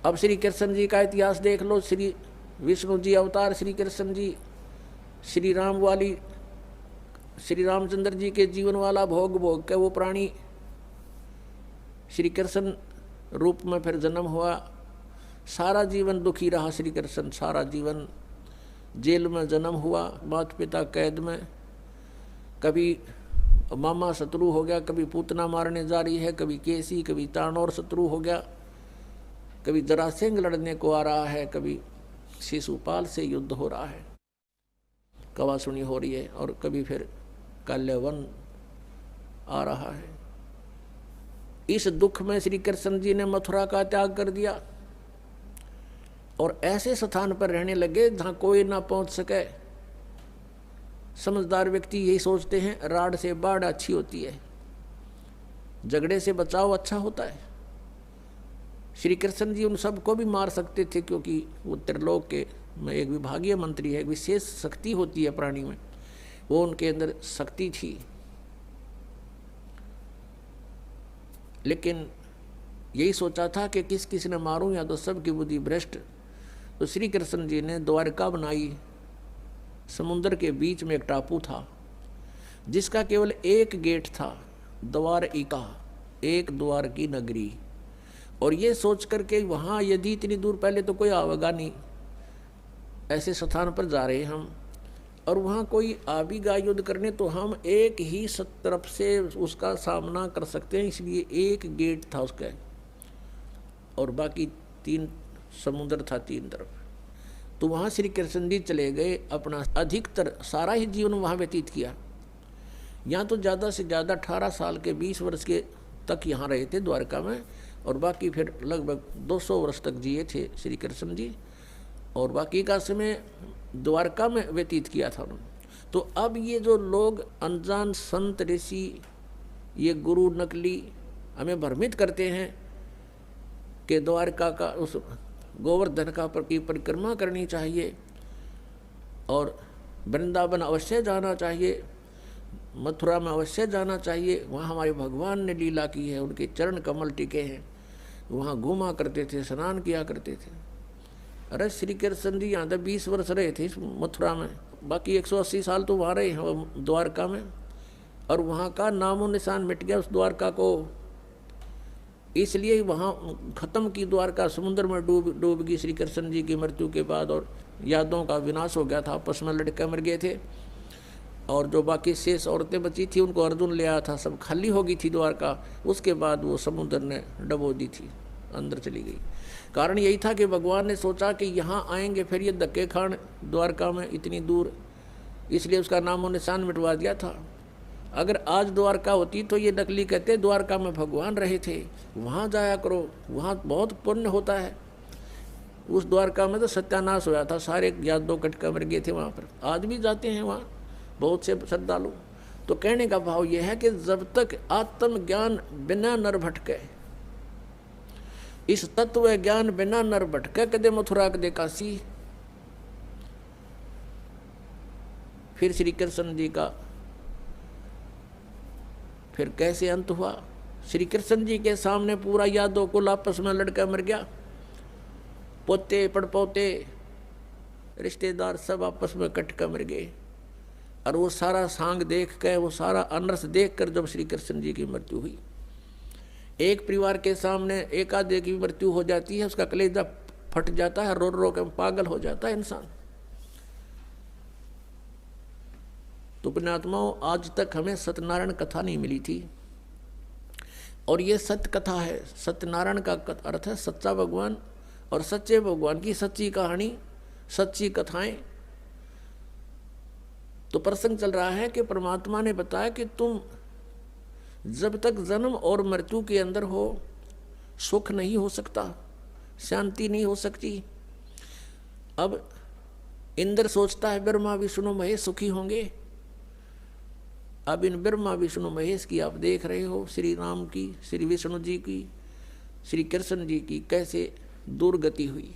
अब श्री कृष्ण जी का इतिहास देख लो। श्री विष्णु जी अवतार श्री कृष्ण जी, श्री राम वाली, श्री रामचंद्र जी के जीवन वाला भोग भोग के वो प्राणी श्री कृष्ण रूप में फिर जन्म हुआ। सारा जीवन दुखी रहा श्री कृष्ण, सारा जीवन जेल में जन्म हुआ, माता पिता कैद में, कभी मामा शत्रु हो गया, कभी पूतना मारने जा रही है, कभी केसी, कभी तानौर शत्रु हो गया, कभी जरासेंग लड़ने को आ रहा है, कभी शिशुपाल से युद्ध हो रहा है, कवासुनी हो रही है, और कभी फिर काल्यवन आ रहा है। इस दुख में श्री कृष्ण जी ने मथुरा का त्याग कर दिया और ऐसे स्थान पर रहने लगे जहाँ कोई ना पहुँच सके। समझदार व्यक्ति यही सोचते हैं, राड से बाढ़ अच्छी होती है, झगड़े से बचाव अच्छा होता है। श्री कृष्ण जी उन सबको भी मार सकते थे, क्योंकि वो त्रिलोक के में एक विभागीय मंत्री है, विशेष शक्ति होती है प्राणी में, वो उनके अंदर शक्ति थी। लेकिन यही सोचा था कि किस किस ने मारूं या तो सबकी बुद्धि भ्रष्ट। तो श्री कृष्ण जी ने द्वारका बनाई। समुद्र के बीच में एक टापू था जिसका केवल एक गेट था, द्वारिका, एक द्वार की नगरी। और ये सोच करके वहाँ यदि इतनी दूर, पहले तो कोई आवेगा नहीं, ऐसे स्थान पर जा रहे हम, और वहाँ कोई आवेगा युद्ध करने तो हम एक ही तरफ से उसका सामना कर सकते हैं, इसलिए एक गेट था उसका, और बाकी 3 समुद्र था 3 तरफ। तो वहाँ श्री कृष्ण जी चले गए, अपना अधिकतर सारा ही जीवन वहाँ व्यतीत किया। यहाँ तो ज़्यादा से ज़्यादा 18 साल के 20 वर्ष के तक यहाँ रहे थे द्वारका में, और बाकी फिर लगभग 200 वर्ष तक जिए थे श्री कृष्ण जी, और बाकी का समय द्वारका में व्यतीत किया था उन्होंने। तो अब ये जो लोग अनजान संत ऋषि, ये गुरु नकली हमें भ्रमित करते हैं कि द्वारका का उस गोवर्धन का की परिक्रमा करनी चाहिए और वृंदावन अवश्य जाना चाहिए, मथुरा में अवश्य जाना चाहिए, वहाँ हमारे भगवान ने लीला की है, उनके चरण कमल टिके हैं, वहाँ घूमा करते थे, स्नान किया करते थे। अरे श्री कृष्ण जी यहाँ तक 20 वर्ष रहे थे इस मथुरा में, बाकी 180 साल तो वहाँ रहे हैं द्वारका में, और वहाँ का नामो निशान मिट गया उस द्वारका को। इसलिए वहाँ खत्म की द्वारका, समुद्र में डूब गई श्री कृष्ण जी की मृत्यु के बाद, और यादों का विनाश हो गया था, आपस में लड़के मर गए थे, और जो बाकी शेष औरतें बची थी उनको अर्जुन ले आया था, सब खाली हो गई थी द्वारका। उसके बाद वो समुद्र ने डबो दी थी, अंदर चली गई। कारण यही था कि भगवान ने सोचा कि यहाँ आएंगे फिर ये धक्के खान द्वारका में इतनी दूर, इसलिए उसका नामो निशान मिटवा दिया था। अगर आज द्वारका होती तो ये नकली कहते द्वारका में भगवान रहे थे, वहाँ जाया करो, वहाँ बहुत पुण्य होता है। उस द्वारका में तो सत्यानाश होया था, सारे यादव कटका मर गए थे वहाँ पर। आज भी जाते हैं वहाँ बहुत से श्रद्धालु। तो कहने का भाव यह है कि जब तक आत्मज्ञान बिना नर भटके, इस तत्व ज्ञान बिना नर भटके, कदे मथुरा कदे काशी। फिर श्री कृष्ण जी का फिर कैसे अंत हुआ? श्री कृष्ण जी के सामने पूरा यादव कुल आपस में लड़का मर गया, पोते पड़पोते रिश्तेदार सब आपस में कट कर मर गए। और वो सारा सांग देख कर, वो सारा अनर्थ देख कर जब श्री कृष्ण जी की मृत्यु हुई, एक परिवार के सामने एक आधे की मृत्यु हो जाती है, उसका कलेजा फट जाता है, रो रो कर पागल हो जाता है इंसान। तो पुण्यात्माओं, आज तक हमें सत्यनारायण कथा नहीं मिली थी, और ये सत्य कथा है। सत्यनारायण का अर्थ है सच्चा भगवान, और सच्चे भगवान की सच्ची कहानी, सच्ची कथाएं। तो प्रसंग चल रहा है कि परमात्मा ने बताया कि तुम जब तक जन्म और मृत्यु के अंदर हो, सुख नहीं हो सकता, शांति नहीं हो सकती। अब इंद्र सोचता है ब्रह्मा विष्णु महेश सुखी होंगे। अब इन ब्रह्मा विष्णु महेश की आप देख रहे हो, श्री राम की, श्री विष्णु जी की, श्री कृष्ण जी की कैसे दुर्गति हुई।